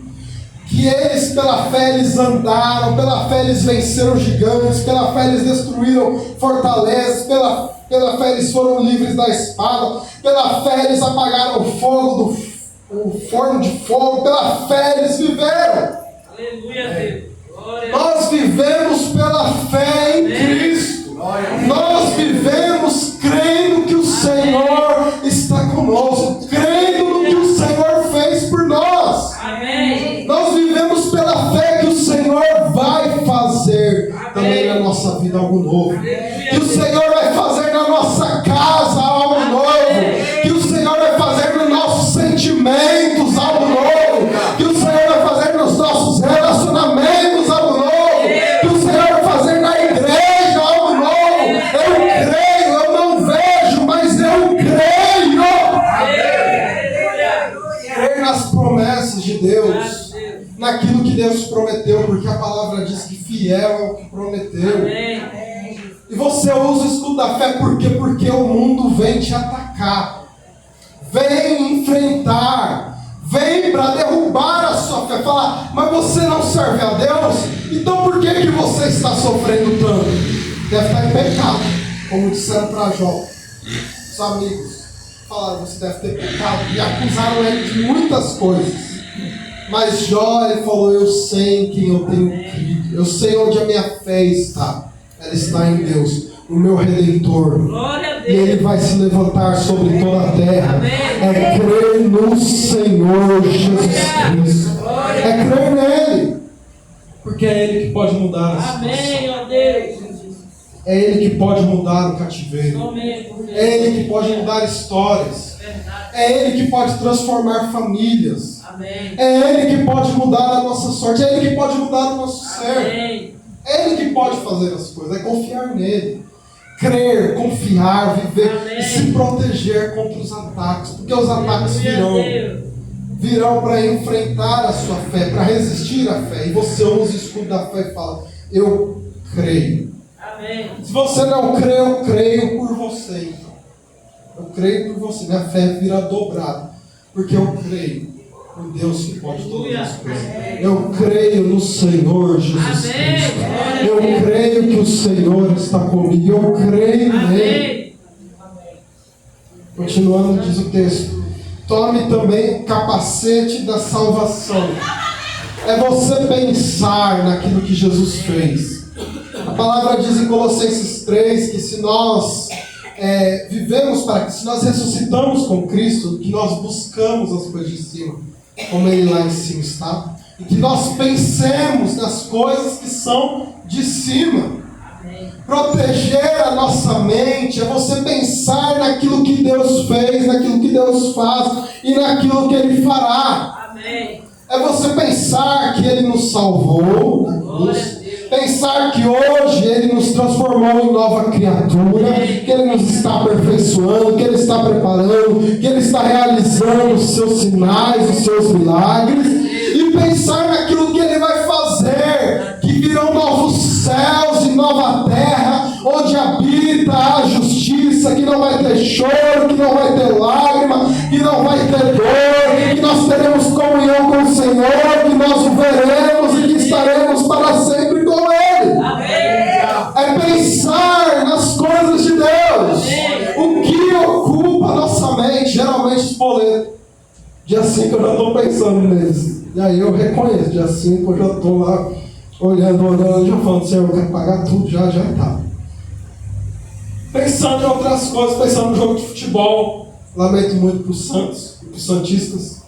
que eles, pela fé, eles andaram, pela fé eles venceram gigantes, pela fé eles destruíram fortalezas, pela fé eles foram livres da espada, pela fé eles apagaram o fogo o forno de fogo, pela fé eles viveram. Aleluia, Deus. Glória. Nós vivemos pela fé em Cristo. Nós vivemos crendo que o Senhor está conosco, crendo no que o Senhor fez por nós. Amém. Nós vivemos pela fé que o Senhor vai fazer também na nossa vida algo novo. Que o Senhor vai fazer na nossa casa algo novo. Que o Senhor vai fazer nos nossos sentimentos algo novo. Que o Senhor vai fazer nos nossos relacionamentos algo novo. Que o Senhor vai fazer na igreja algo novo. Eu creio, eu não vejo, mas eu creio. Creio nas promessas de Deus, naquilo que Deus prometeu, porque a palavra diz que fiel é o que prometeu. Amém. E você usa o escudo da fé por quê? Porque o mundo vem te atacar, vem enfrentar, vem para derrubar a sua fé. Falar: mas você não serve a Deus? Então por que você está sofrendo tanto? Deve estar em pecado, como disseram para Jó. Os amigos falaram: você deve ter pecado, e acusaram ele de muitas coisas. Mas Jó, ele falou: eu sei em quem eu tenho crido, eu sei onde a minha fé está. Ela está em Deus. o meu Redentor. Glória a E Ele Deus. vai se levantar sobre toda a terra. Amém. É crer no Senhor Jesus Cristo. É crer nele. Porque é Ele que pode mudar as Amém, situações. ó Deus. É Ele que pode mudar o cativeiro. Amém. É Ele que pode mudar histórias. Verdade. É Ele que pode transformar famílias. Amém. É Ele que pode mudar a nossa sorte. É Ele que pode mudar o nosso ser. Amém. É Ele que pode fazer as coisas. É confiar nele. Crer, confiar, viver Amém. e se proteger contra os ataques. Porque os ataques Aleluia, virão. Deus. Virão para enfrentar a sua fé, para resistir à fé. E você usa o escudo da fé e fala: eu creio. Amém. Se você não crê, eu creio por você. Então. Eu creio por você. Minha fé vira dobrada. Porque eu creio no Deus que pode todas as coisas. Eu creio no Senhor Jesus Amém. Cristo. Eu creio que o Senhor está comigo. Eu creio nele. Amém. Continuando, diz o texto: tome também o capacete da salvação. É você pensar naquilo que Jesus fez. A palavra diz em Colossenses 3 que se nós vivemos para que, se nós ressuscitamos com Cristo, que nós buscamos as coisas de cima, como Ele lá em cima está, e que nós pensemos nas coisas que são de cima. Proteger a nossa mente é você pensar naquilo que Deus fez, naquilo que Deus faz e naquilo que Ele fará. Amém. É você pensar que Ele nos salvou, pensar que hoje Ele nos transformou em nova criatura, que Ele nos está aperfeiçoando, que Ele está preparando, que Ele está realizando os seus sinais, os seus milagres, e pensar naquilo que Ele vai fazer, que virão novos céus e nova terra, onde habita a justiça, que não vai ter choro, que não vai ter lágrima, que não vai ter dor, que nós teremos comunhão com o Senhor, que nós o veremos e que estaremos para sempre com Ele. É pensar nas coisas de Deus. O que ocupa a nossa mente, geralmente os boletos. Dia 5 eu já estou pensando neles. E aí eu reconheço, dia 5 eu já estou lá olhando, orando, já falando: Senhor, eu quero pagar tudo, já está. Pensando em outras coisas, pensando no jogo de futebol. Lamento muito para os santos e para os santistas.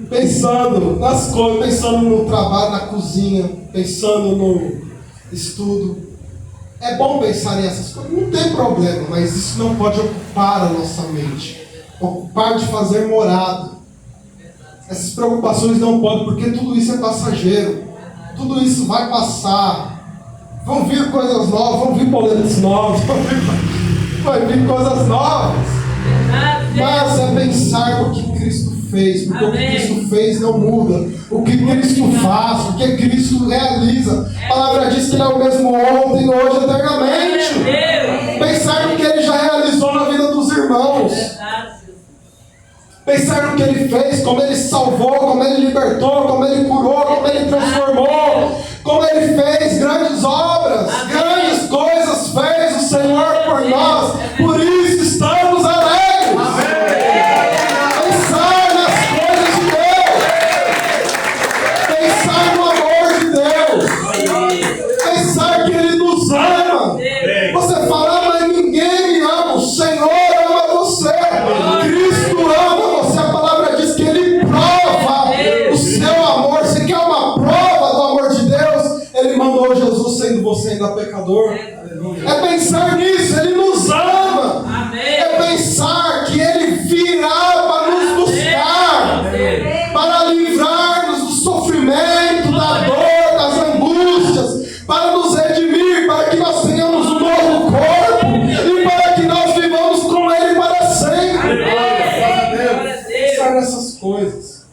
Pensando nas coisas, pensando no trabalho, na cozinha, pensando no estudo. É bom pensar nessas coisas, não tem problema, mas isso não pode ocupar a nossa mente. Ocupar de fazer morada. Essas preocupações não podem, porque tudo isso é passageiro. Tudo isso vai passar. Vão vir coisas novas, vão vir boletos novos, vai vir coisas novas. Mas é pensar no que Cristo fez, porque Amém. o que Cristo fez não muda. O que Cristo faz, o que Cristo realiza. A palavra diz que Ele é o mesmo ontem, hoje, eternamente. Pensar no que Ele já realizou na vida dos irmãos. Pensar no que Ele fez, como Ele salvou, como Ele libertou, como Ele curou, como Ele transformou, como Ele fez grandes obras, grandes coisas fez o Senhor por nós. Por isso estamos alegres. Pensar nas coisas de Deus. Pensar no amor de Deus. Pensar que Ele nos ama. Você fala: mas ninguém me ama. O Senhor ama você. Cristo ama você. A palavra diz que Ele prova o seu amor. Você quer uma prova do amor de Deus? Ele mandou Jesus sendo você ainda pecador. É pensar nisso. Ele nos ama. É pensar que Ele virá para nos buscar, para livrar-nos do sofrimento, da dor, das angústias, para nos redimir, para que nós tenhamos um novo corpo e para que nós vivamos com Ele para sempre. Pensar nessas coisas.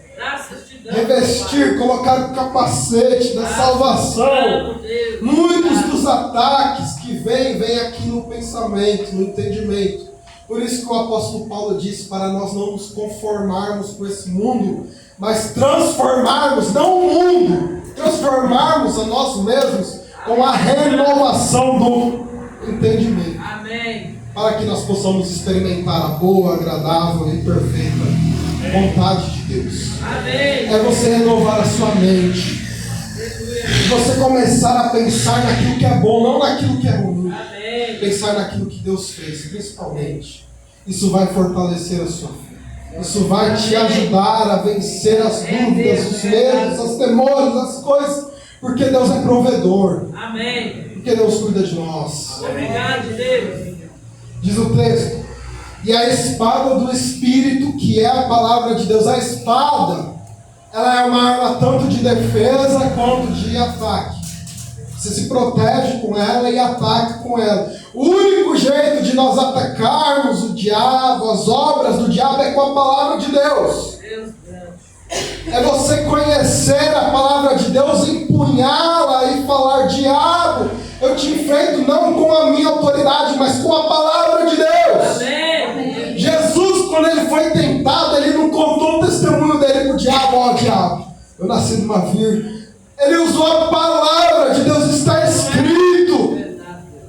Revestir, colocar o capacete da salvação. Muitos dos ataques que vêm aqui no pensamento, no entendimento. Por isso que o apóstolo Paulo disse para nós não nos conformarmos com esse mundo, mas transformarmos, não o mundo, transformarmos a nós mesmos com a renovação do entendimento. Amém. Para que nós possamos experimentar a boa, agradável e perfeita vontade de Deus. Amém. É você renovar a sua mente. Você começar a pensar naquilo que é bom, não naquilo que é ruim. Amém. pensar naquilo que Deus fez, principalmente. Isso vai fortalecer a sua fé. Isso vai te ajudar a vencer as dúvidas, os medos, os temores, as coisas. Porque Deus é provedor. Amém. Porque Deus cuida de nós. Obrigado, Deus. Diz o texto. E a espada do Espírito, que é a palavra de Deus. A espada, ela é uma arma tanto de defesa quanto de ataque. Você se protege com ela e ataca com ela. O único jeito de nós atacarmos o diabo, as obras do diabo, é com a palavra de Deus. É você conhecer a palavra de Deus, empunhá-la e falar: diabo, eu te enfrento não com a minha autoridade, mas com a palavra de Deus. Amém. Jesus, quando ele foi tentado, ele não contou o testemunho dele para o diabo: ó diabo, eu nasci de uma virgem. Ele usou a palavra de Deus, está escrito.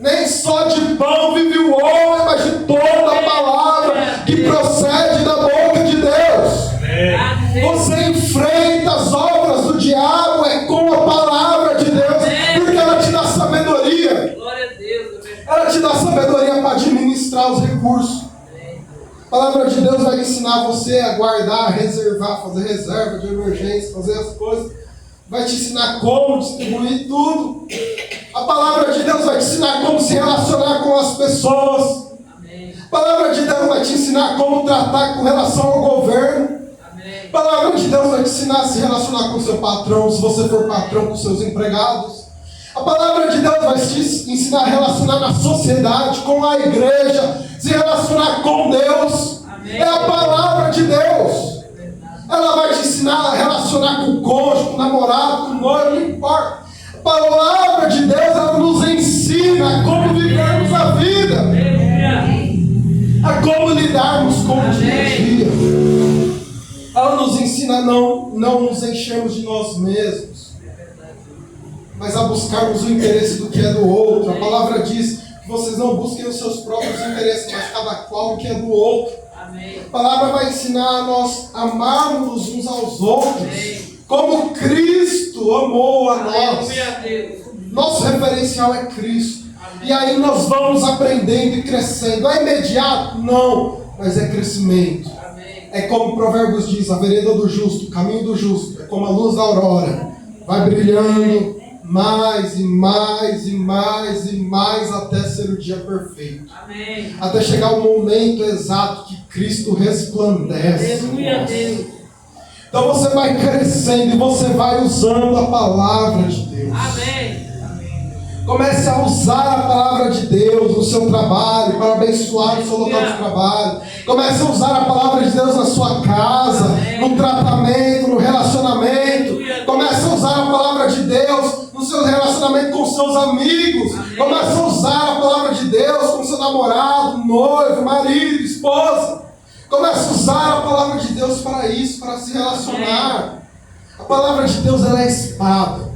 Nem só de pão vive o homem, mas de toda a palavra que procede da boca de Deus. Você enfrenta as obras do diabo com a palavra de Deus, porque ela te dá sabedoria. Ela te dá sabedoria para administrar os recursos. A palavra de Deus vai ensinar você a guardar, a reservar, fazer reserva de emergência, fazer as coisas. Vai te ensinar como distribuir tudo. A palavra de Deus vai te ensinar como se relacionar com as pessoas. A palavra de Deus vai te ensinar como tratar com relação ao governo. A palavra de Deus vai te ensinar a se relacionar com o seu patrão, se você for patrão, com seus empregados. A palavra de Deus vai te ensinar a relacionar na sociedade, com a igreja, se relacionar com Deus. É a palavra de Deus. Ela vai te ensinar a relacionar com o cônjuge, com o namorado, com o noivo, não importa. A palavra de Deus, ela nos ensina como vivermos a vida. A como lidarmos com o dia a dia. Ela nos ensina a não nos enchermos de nós mesmos, mas a buscarmos o interesse do que é do outro. A palavra diz que vocês não busquem os seus próprios interesses, mas cada qual o que é do outro. A palavra vai ensinar a nós amarmos uns aos outros, como Cristo amou a nós. Nosso referencial é Cristo. E aí nós vamos aprendendo e crescendo. É imediato? Não, mas é crescimento. É como Provérbios diz: a vereda do justo, o caminho do justo, é como a luz da aurora. Vai brilhando mais e mais e mais e mais até ser o dia perfeito. Amém. Até chegar o momento exato que Cristo resplandece. Aleluia, Deus. Então você vai crescendo e você vai usando a palavra de Deus. Amém. Comece a usar a palavra de Deus no seu trabalho, para abençoar o seu local de trabalho. Comece a usar a palavra de Deus na sua casa, no tratamento, no relacionamento. Comece a usar a palavra de Deus no seu relacionamento com seus amigos. Comece a usar a palavra de Deus com seu namorado, noivo, marido, esposa. Comece a usar a palavra de Deus para isso, para se relacionar. A palavra de Deus, ela é espada.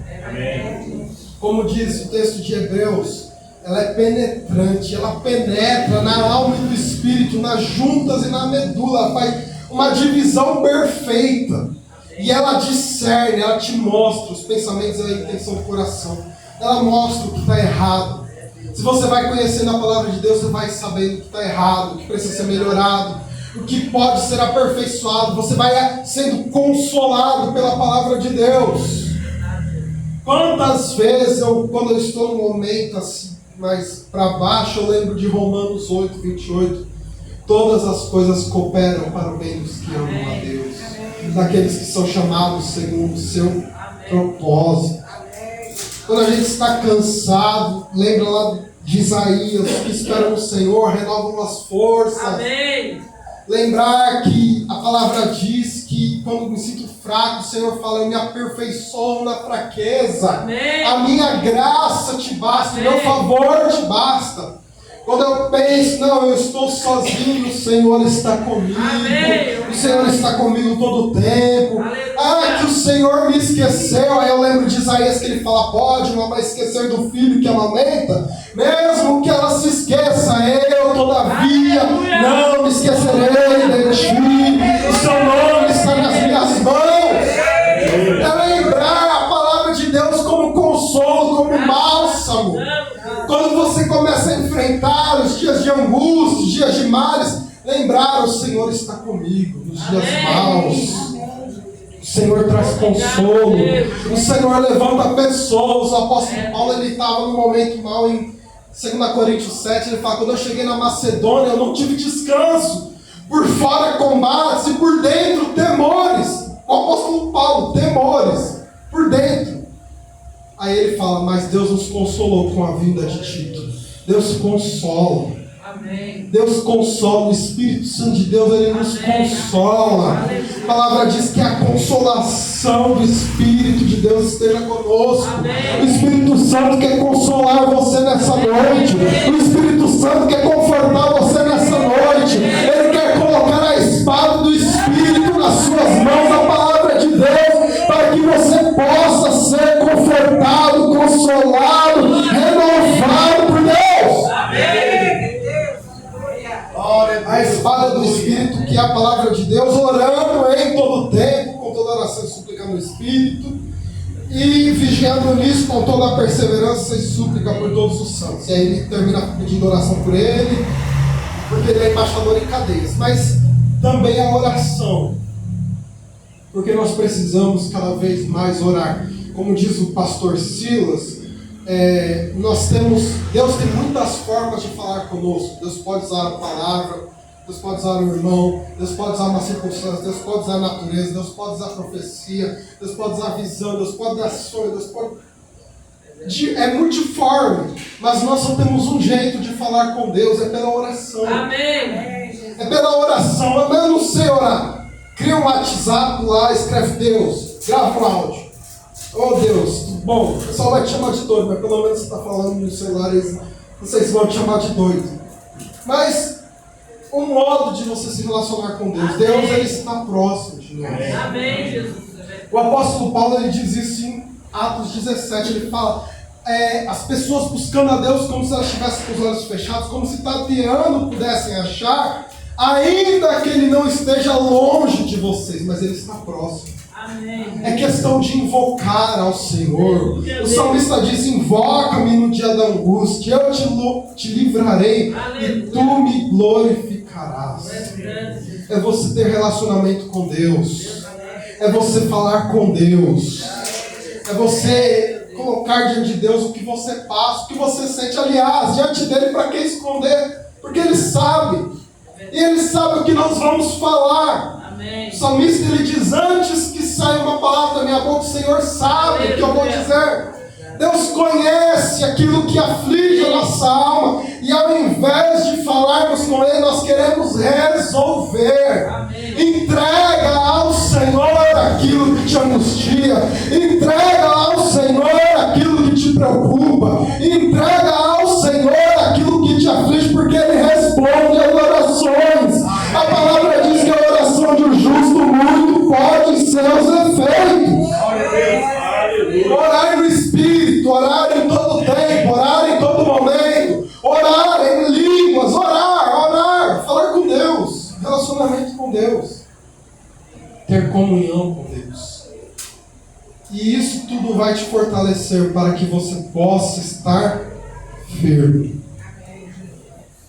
Como diz o texto de Hebreus, ela é penetrante, ela penetra na alma e no espírito, nas juntas e na medula, faz uma divisão perfeita. E ela discerne, ela te mostra os pensamentos e a intenção do coração. Ela mostra o que está errado. Se você vai conhecendo a palavra de Deus, você vai sabendo o que está errado, o que precisa ser melhorado, o que pode ser aperfeiçoado. Você vai sendo consolado pela palavra de Deus. Quantas vezes, quando eu estou num momento assim, mais para baixo, eu lembro de Romanos 8, 28. Todas as coisas cooperam para o bem dos que amam a Deus, daqueles que são chamados segundo o seu propósito. Quando a gente está cansado, lembra lá de Isaías: os que esperam no Senhor renovam as forças. Amém. Lembrar que a palavra diz que quando me sinto fraco, o Senhor fala: eu me aperfeiçoo na fraqueza. Amém. A minha graça te basta, o meu favor te basta. Quando eu penso: não, eu estou sozinho, o Senhor está comigo. Amém. O Senhor está comigo todo o tempo. Aleluia. Ah, que o Senhor me esqueceu. Aí eu lembro de Isaías que ele fala: pode uma mãe esquecer do filho que amamenta? Mesmo que ela se esqueça, eu todavia não me esquecerei de ti. O seu nome está nas minhas mãos. É lembrar a palavra de Deus como consolo, como bálsamo. Quando você começa a enfrentar de angústia, dias de males, lembrar: o Senhor está comigo nos dias maus. O Senhor traz consolo. O Senhor levanta pessoas. O apóstolo Paulo, ele estava num momento mau em 2 Coríntios 7. Ele fala: quando eu cheguei na Macedônia, eu não tive descanso. Por fora combates e por dentro temores. O apóstolo Paulo, temores. Por dentro. Aí ele fala: mas Deus nos consolou com a vinda de Tito. Deus consola. Amém. Deus consola, o Espírito Santo de Deus, ele nos consola. A palavra diz que a consolação do Espírito de Deus esteja conosco. O Espírito Santo quer consolar você nessa noite. O Espírito Santo quer confortar você nessa noite. Ele quer colocar a espada do Espírito nas suas mãos, a palavra de Deus, para que você possa ser confortado, consolado, renovado por Deus. Amém. A espada do Espírito, que é a palavra de Deus, orando em todo tempo, com toda oração e súplica no Espírito, e vigiando nisso com toda a perseverança e súplica por todos os santos. E aí ele termina pedindo oração por ele, porque ele é embaixador em cadeias. Mas também a oração, porque nós precisamos cada vez mais orar. Como diz o pastor Silas, Deus tem muitas formas de falar conosco. Deus pode usar a palavra, Deus pode usar o irmão, Deus pode usar uma circunstância, Deus pode usar a natureza, Deus pode usar a profecia, Deus pode usar a visão, Deus pode dar sonho, Deus pode... É multiforme, mas nós só temos um jeito de falar com Deus, é pela oração. Amém. É pela oração. Eu não sei orar. Cria um WhatsApp lá, escreve Deus, grava um áudio. Oh Deus, bom, o pessoal vai te chamar de doido, mas pelo menos você está falando no celular, não sei se vão te chamar de doido. Mas um modo de você se relacionar com Deus. Amém. Deus, ele está próximo de nós. Amém, Jesus. O apóstolo Paulo, ele diz isso em Atos 17, ele fala, as pessoas buscando a Deus como se elas estivessem com os olhos fechados, como se tateando pudessem achar, ainda que ele não esteja longe de vocês, mas ele está próximo. Amém. É questão de invocar ao Senhor. O salmista diz: invoca-me no dia da angústia, eu te livrarei. Aleluia. E tu me glorificarás. É você ter relacionamento com Deus. É você falar com Deus. É você colocar diante de Deus o que você passa, o que você sente. Aliás, diante dele, para que esconder? Porque ele sabe. E ele sabe o que nós vamos falar. Amém. O salmista, ele diz: antes que saia uma palavra da minha boca, o Senhor sabe o que eu vou dizer. Deus conhece aquilo que aflige a nossa alma. E ao invés de falarmos com Ele, nós queremos resolver. Amém. Entrega ao Senhor aquilo que te angustia. Entrega ao Senhor aquilo que te preocupa. Entrega ao Senhor aquilo que te aflige, porque Ele responde às orações. A palavra diz que a oração de um justo muito pode ser os efeitos. Orar no Espírito, orar em todo tempo, orar em todo momento, orar em línguas, orar, falar com Deus, relacionamento com Deus, ter comunhão com Deus. E isso tudo vai te fortalecer para que você possa estar firme.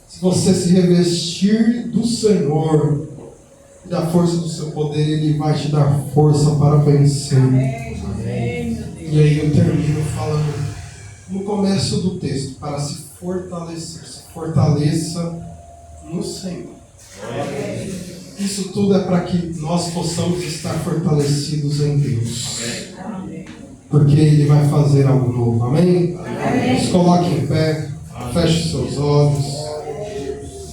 Se você se revestir do Senhor e da força do seu poder, Ele vai te dar força para vencer. Amém. E aí eu termino falando no começo do texto: para se fortalecer, se fortaleça no Senhor. Amém. Isso tudo é para que nós possamos estar fortalecidos em Deus. Amém. Porque Ele vai fazer algo novo. Amém? Amém. Se coloque em pé, feche seus olhos.